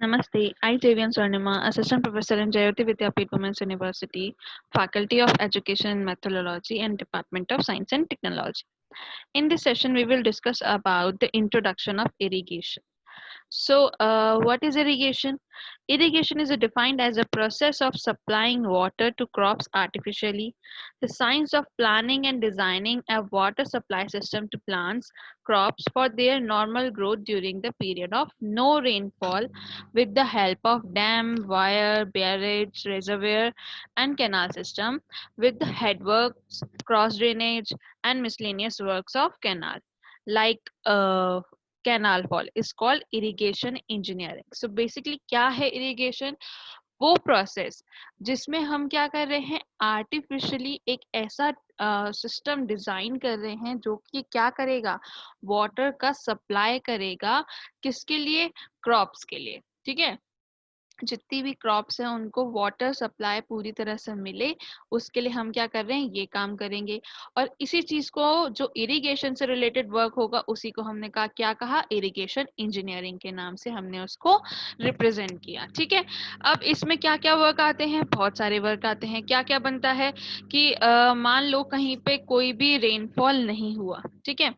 Namaste. I, Javian Swarnima, Assistant Professor in Jayoti Vidyapeeth Women's University, Faculty of Education and Methodology and Department of Science and Technology. In this session, we will discuss about the introduction of irrigation. So, what is irrigation? Irrigation is defined as a process of supplying water to crops artificially. The science of planning and designing a water supply system to plants, crops for their normal growth during the period of no rainfall with the help of dam, wire, barrage, reservoir, and canal system with the headworks, cross drainage, and miscellaneous works of canal like canal fall is called irrigation engineering. So basically क्या है irrigation? वो process जिसमें हम क्या कर रहे हैं, artificially एक ऐसा सिस्टम डिजाइन कर रहे हैं जो कि क्या करेगा, वाटर का सप्लाई करेगा, किसके लिए, क्रॉप्स के लिए। ठीक है, जितनी भी क्रॉप्स हैं उनको वाटर सप्लाई पूरी तरह से मिले, उसके लिए हम क्या कर रहे हैं, ये काम करेंगे। और इसी चीज को जो इरिगेशन से रिलेटेड वर्क होगा उसी को हमने कहा, क्या कहा, इरिगेशन इंजीनियरिंग के नाम से हमने उसको रिप्रेजेंट किया। ठीक है, अब इसमें क्या क्या वर्क आते हैं, बहुत सारे वर्क आते हैं। क्या क्या बनता है कि मान लो कहीं पे कोई भी रेनफॉल नहीं हुआ, ठीक है,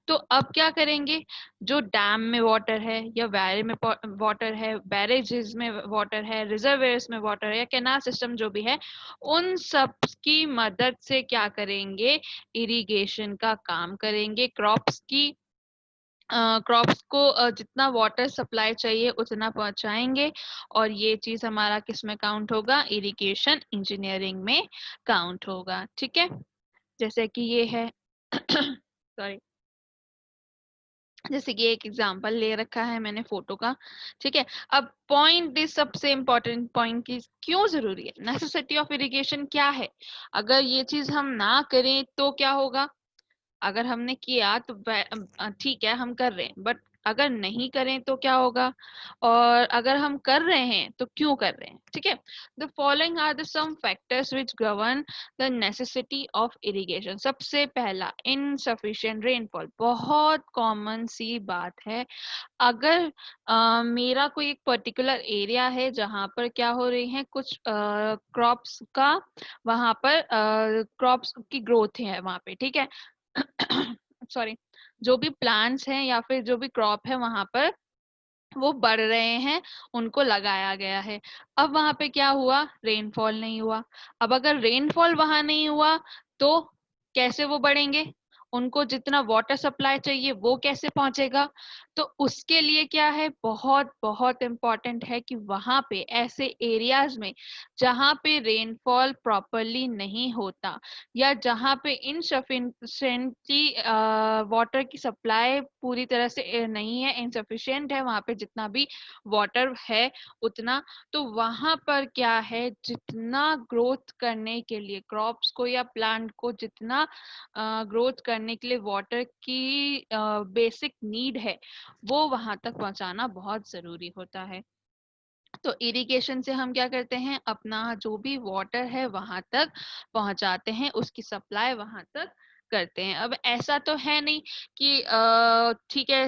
तो अब क्या करेंगे, जो डैम में वाटर है या वैली में वाटर है, बैरेजेस में वाटर है, रिजर्वेयर्स में वाटर है या कैनाल सिस्टम जो भी है, उन सब की मदद से क्या करेंगे, इरिगेशन का काम करेंगे। क्रॉप्स की क्रॉप्स को जितना वाटर सप्लाई चाहिए उतना पहुंचाएंगे, और ये चीज हमारा किस में काउंट होगा, इरिगेशन इंजीनियरिंग में काउंट होगा। ठीक है, जैसे कि ये है सॉरी, जैसे कि एक एग्जांपल ले रखा है मैंने फोटो का। ठीक है, अब पॉइंट दिस सबसे इंपॉर्टेंट पॉइंट की क्यों जरूरी है, नेसेसिटी ऑफ इरिगेशन क्या है। अगर ये चीज हम ना करें तो क्या होगा, अगर हमने किया तो ठीक है हम कर रहे हैं, बट अगर नहीं करें तो क्या होगा, और अगर हम कर रहे हैं तो क्यों कर रहे हैं। ठीक है, the following are the some factors which govern the necessity of irrigation. सबसे पहला, इनसफिशिएंट रेनफॉल, बहुत कॉमन सी बात है। अगर मेरा कोई एक पर्टिकुलर एरिया है जहां पर क्या हो रही है, कुछ क्रॉप्स का, वहां पर क्रॉप्स की ग्रोथ है वहां पे, ठीक है, सॉरी, जो भी प्लांट्स हैं या फिर जो भी क्रॉप है वहां पर वो बढ़ रहे हैं, उनको लगाया गया है। अब वहां पे क्या हुआ, रेनफॉल नहीं हुआ। अब अगर रेनफॉल वहां नहीं हुआ तो कैसे वो बढ़ेंगे, उनको जितना वाटर सप्लाई चाहिए वो कैसे पहुंचेगा। तो उसके लिए क्या है, बहुत बहुत इम्पोर्टेंट है कि वहां पे ऐसे एरियाज में जहां पे रेनफॉल प्रॉपरली नहीं होता या जहां पे इनसफिशिएंटली वाटर की सप्लाई पूरी तरह से नहीं है, इनसफिशिएंट है वहां पे जितना भी वाटर है उतना, तो वहां पर क्या है, जितना ग्रोथ करने के लिए क्रॉप्स को या प्लांट को जितना ग्रोथ करने के लिए वाटर की बेसिक नीड है वो वहां तक पहुंचाना बहुत जरूरी होता है। तो इरिगेशन से हम क्या करते हैं, अपना जो भी वाटर है वहां तक पहुंचाते हैं, उसकी सप्लाई वहां तक करते हैं। अब ऐसा तो है नहीं कि ठीक है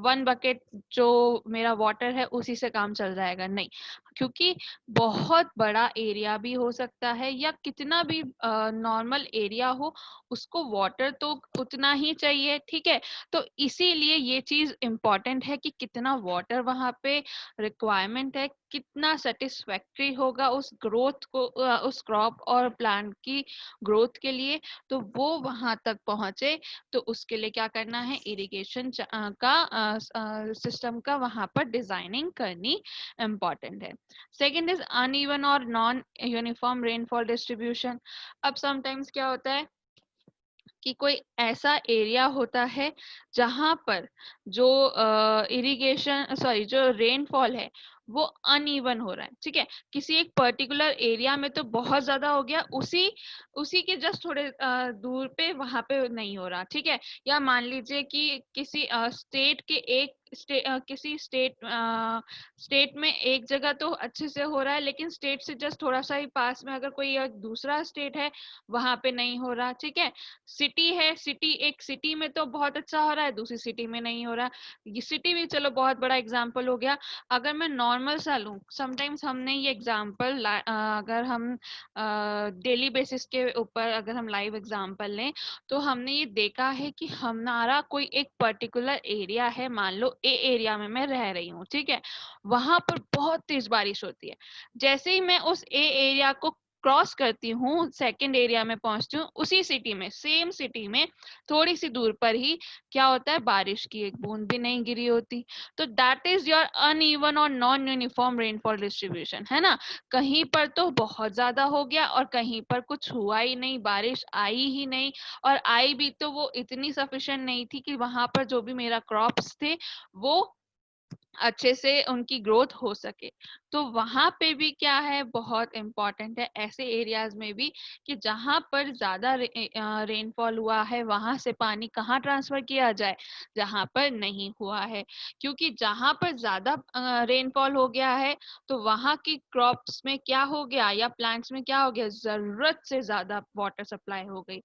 1 बकेट जो मेरा वाटर है उसी से काम चल जाएगा, नहीं, क्योंकि बहुत बड़ा एरिया भी हो सकता है या कितना भी नॉर्मल एरिया हो, उसको वाटर तो उतना ही चाहिए। ठीक है, तो इसीलिए ये चीज इम्पोर्टेंट है कि कितना वाटर वहां पे रिक्वायरमेंट है, कितना सेटिस्फैक्ट्री होगा उस ग्रोथ को, उस क्रॉप और प्लांट की ग्रोथ के लिए, तो वो वहां तक पहुंचे। तो उसके लिए क्या करना है, इरिगेशन का सिस्टम का वहां पर डिजाइनिंग करनी इम्पॉर्टेंट है। सेकेंड इज अनइवन और नॉन यूनिफॉर्म रेनफॉल डिस्ट्रीब्यूशन। अब समटाइम्स क्या होता है कि कोई ऐसा एरिया होता है जहां पर जो इरिगेशन सॉरी जो रेनफॉल है वो अनइवन हो रहा है। ठीक है, किसी एक पर्टिकुलर एरिया में तो बहुत ज्यादा हो गया, उसी उसी के जस्ट थोड़े दूर पे वहां पे नहीं हो रहा। ठीक है, या मान लीजिए कि किसी स्टेट के एक किसी स्टेट में एक जगह तो अच्छे से हो रहा है, लेकिन स्टेट से जस्ट थोड़ा सा ही पास में अगर कोई एक दूसरा स्टेट है वहां पे नहीं हो रहा, ठीक है। सिटी है, सिटी एक सिटी में तो बहुत अच्छा हो रहा है, दूसरी सिटी में नहीं हो रहा। ये सिटी भी चलो बहुत बड़ा एग्जाम्पल हो गया। अगर मैं नॉर्मल सा लूँ, समटाइम्स हमने ये एग्जाम्पल अगर हम डेली बेसिस के ऊपर अगर हम लाइव एग्जाम्पल लें, तो हमने ये देखा है कि हमारा कोई एक पर्टिकुलर एरिया है, मान लो ए एरिया में मैं रह रही हूँ, ठीक है। वहां पर बहुत तेज बारिश होती है। जैसे ही मैं उस ए एरिया को क्रॉस करती हूँ, सेकंड एरिया में पहुंचती हूँ, उसी सिटी में, सेम सिटी में थोड़ी सी दूर पर ही क्या होता है, बारिश की एक बूंद भी नहीं गिरी होती। तो दैट इज योर अनइवन और नॉन यूनिफॉर्म रेनफॉल डिस्ट्रीब्यूशन, है ना। कहीं पर तो बहुत ज्यादा हो गया और कहीं पर कुछ हुआ ही नहीं, बारिश आई ही नहीं। और आई भी तो वो इतनी सफिशिएंट नहीं थी कि वहां पर जो भी मेरा क्रॉप्स थे वो अच्छे से उनकी ग्रोथ हो सके। तो वहां पे भी क्या है, बहुत इंपॉर्टेंट है ऐसे एरियाज में भी कि जहां पर ज्यादा रेनफॉल हुआ है वहां से पानी कहाँ ट्रांसफर किया जाए, जहां पर नहीं हुआ है। क्योंकि जहां पर ज्यादा रेनफॉल हो गया है तो वहां की क्रॉप्स में क्या हो गया या प्लांट्स में क्या हो गया, जरूरत से ज्यादा वाटर सप्लाई हो गई।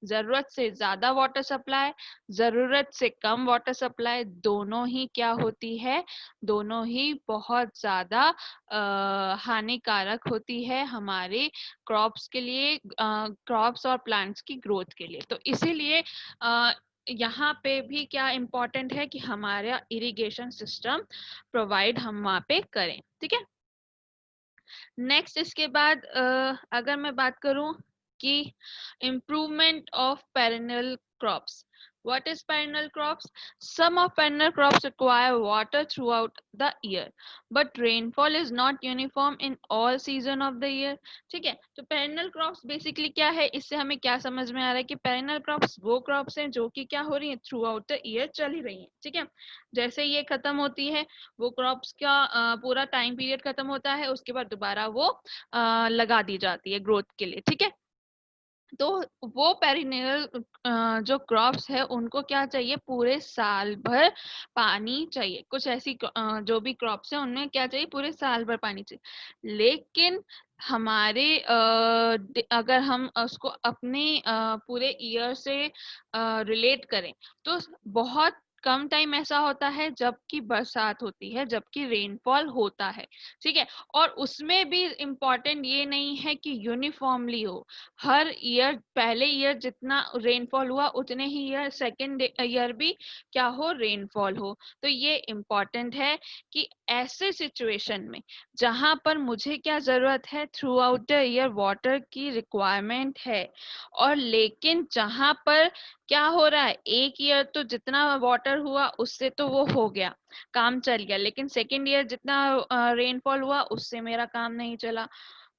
जरूरत से ज्यादा वाटर सप्लाई, जरूरत से कम वाटर सप्लाई, दोनों ही क्या होती है, दोनों ही बहुत ज्यादा हानिकारक होती है हमारे क्रॉप्स के लिए, क्रॉप्स और प्लांट्स की ग्रोथ के लिए। तो इसीलिए यहाँ पे भी क्या इम्पोर्टेंट है कि हमारा इरिगेशन सिस्टम प्रोवाइड हम वहाँ पे करें, ठीक है। नेक्स्ट इसके बाद अगर मैं बात करूं कि improvement of perennial crops. What is perennial crops? Some of perennial crops require water throughout the year, but rainfall is not uniform in all season of the year. ठीक है, तो perennial crops basically क्या है, इससे हमें क्या समझ में आ रहा है कि perennial crops वो crops हैं जो कि क्या हो रही हैं, throughout the year चली रही हैं, ठीक है। जैसे ये खत्म होती है, वो क्रॉप्स का पूरा टाइम पीरियड खत्म होता है, उसके बाद दोबारा वो लगा दी जाती है ग्रोथ के लिए, ठीक है। तो वो पेरिनियल जो क्रॉप्स है उनको क्या चाहिए, पूरे साल भर पानी चाहिए। कुछ ऐसी जो भी क्रॉप्स है उनमें क्या चाहिए, पूरे साल भर पानी चाहिए। लेकिन हमारे अगर हम उसको अपने पूरे ईयर से रिलेट करें तो बहुत कम टाइम ऐसा होता है जबकि बरसात होती है, जबकि रेनफॉल होता है, ठीक है। और उसमें भी इम्पोर्टेंट ये नहीं है कि यूनिफॉर्मली हो, हर ईयर पहले ईयर जितना रेनफॉल हुआ उतने ही ईयर सेकेंड ईयर भी क्या हो, रेनफॉल हो। तो ये इम्पोर्टेंट है कि ऐसे सिचुएशन में जहां पर मुझे क्या जरूरत है, through out the year water की रिक्वायरमेंट है, और लेकिन जहां पर क्या हो रहा है, एक ईयर तो जितना वाटर हुआ उससे तो वो हो गया, काम चल गया, लेकिन सेकेंड ईयर जितना रेनफॉल हुआ उससे मेरा काम नहीं चला।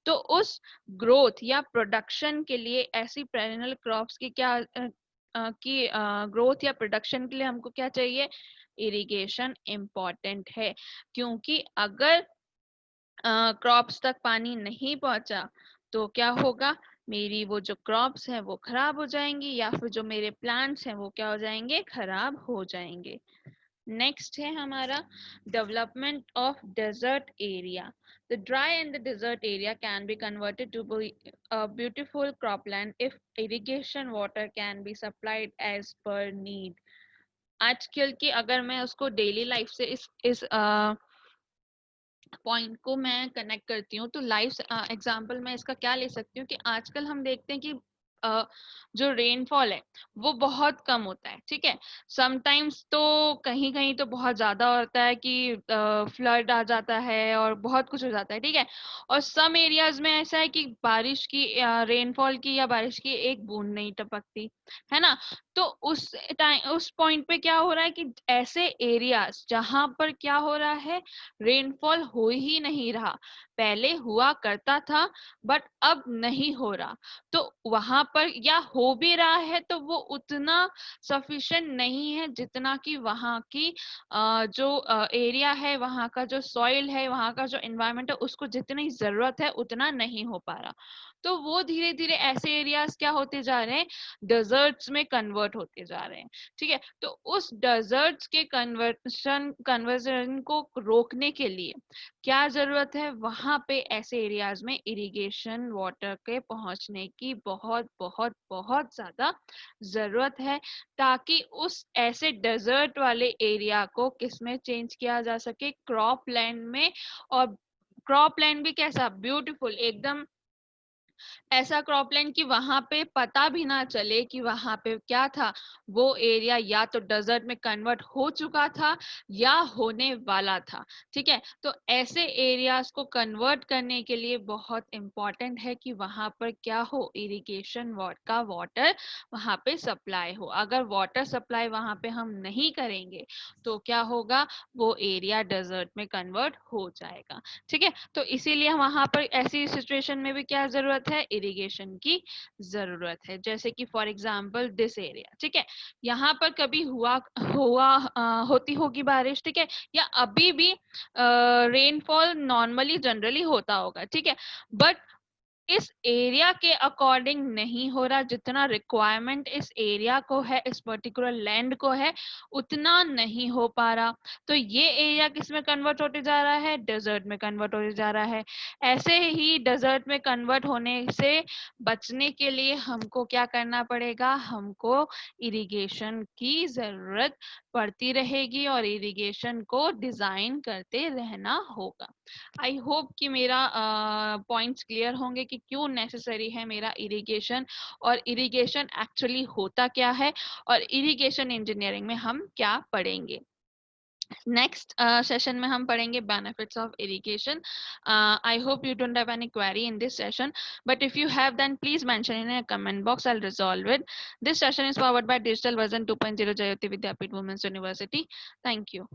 तो उस ग्रोथ या प्रोडक्शन के लिए ऐसी पेरेनियल क्रॉप्स की क्या की ग्रोथ या प्रोडक्शन के लिए हमको क्या चाहिए, इरिगेशन इम्पोर्टेंट है। क्योंकि अगर क्रॉप्स तक पानी नहीं पहुंचा तो क्या होगा, मेरी वो जो क्रॉप्स हैं वो खराब हो जाएंगी, या फिर जो मेरे प्लांट्स हैं वो क्या हो जाएंगे, खराब हो जाएंगे। नेक्स्ट है हमारा development of desert area. The dry and the desert area can be converted to be a beautiful cropland if irrigation water can be supplied as per need. आजकल की अगर मैं उसको डेली लाइफ से इस पॉइंट को मैं कनेक्ट करती हूँ, तो लाइफ एग्जांपल मैं इसका क्या ले सकती हूँ कि आजकल हम देखते हैं कि जो रेनफॉल है वो बहुत कम होता है, ठीक है। समटाइम्स तो कहीं कहीं तो बहुत ज्यादा होता है कि फ्लड आ जाता है और बहुत कुछ हो जाता है, ठीक है। और सम एरियाज में ऐसा है कि बारिश की रेनफॉल की या बारिश की एक बूंद नहीं टपकती, है ना। तो उस टाइम उस पॉइंट पे क्या हो रहा है कि ऐसे एरियाज जहां पर क्या हो रहा है, रेनफॉल हो ही नहीं रहा, पहले हुआ करता था बट अब नहीं हो रहा, तो वहां पर या हो भी रहा है तो वो उतना सफिशिएंट नहीं है जितना कि वहां की जो एरिया है, वहां का जो सॉइल है, वहां का जो एनवायरनमेंट है, उसको जितनी जरूरत है उतना नहीं हो पा रहा। तो वो धीरे धीरे ऐसे एरियाज क्या होते जा रहे हैं, डेजर्ट्स में कन्वर्ट कन्वर्ट होते जा रहे हैं, ठीक है। तो उस डेजर्ट्स के कन्वर्जन को रोकने के लिए क्या जरूरत है, वहां पे ऐसे एरियाज में इरिगेशन वाटर के पहुंचने की बहुत बहुत बहुत ज्यादा जरूरत है, ताकि उस ऐसे डेजर्ट वाले एरिया को किसमें चेंज किया जा सके, क्रॉप लैंड में। और क्रॉप लैंड भी कैसा, ब्यूटीफुल एकदम, ऐसा क्रॉपलैंड कि वहां पे पता भी ना चले कि वहां पे क्या था, वो एरिया या तो डेजर्ट में कन्वर्ट हो चुका था या होने वाला था, ठीक है। तो ऐसे एरियाज को कन्वर्ट करने के लिए बहुत इंपॉर्टेंट है कि वहां पर क्या हो, इरिगेशन का वाटर वहां पे सप्लाई हो। अगर वाटर सप्लाई वहां पे हम नहीं करेंगे तो क्या होगा, वो एरिया डेजर्ट में कन्वर्ट हो जाएगा, ठीक है। तो इसीलिए वहां पर ऐसी सिचुएशन में भी क्या जरूरत है, इरिगेशन की जरूरत है। जैसे कि फॉर एग्जांपल दिस एरिया, ठीक है, यहाँ पर कभी हुआ हुआ होती होगी बारिश, ठीक है, या अभी भी रेनफॉल नॉर्मली जनरली होता होगा, ठीक है, बट इस एरिया के अकॉर्डिंग नहीं हो रहा, जितना रिक्वायरमेंट इस एरिया को है, इस पर्टिकुलर लैंड को है, उतना नहीं हो पा रहा। तो ये एरिया किस में कन्वर्ट होते जा रहा है, डेजर्ट में कन्वर्ट होते जा रहा है। ऐसे ही डेजर्ट में कन्वर्ट होने से बचने के लिए हमको क्या करना पड़ेगा, हमको इरिगेशन की जरूरत पड़ती रहेगी और इरिगेशन को डिजाइन करते रहना होगा। आई होप कि मेरा पॉइंट्स क्लियर होंगे कि क्यों नेसेसरी है मेरा इरिगेशन, और इरिगेशन एक्चुअली होता क्या है, और इरिगेशन इंजीनियरिंग में हम क्या पढ़ेंगे। नेक्स्ट सेशन में हम पढ़ेंगे benefits of irrigation. I hope you don't have any query in this session, but if you have then please mention in a comment box, I'll resolve it. This session is powered by digital version 2.0 Jayoti Vidyapeeth Women's University. Thank you.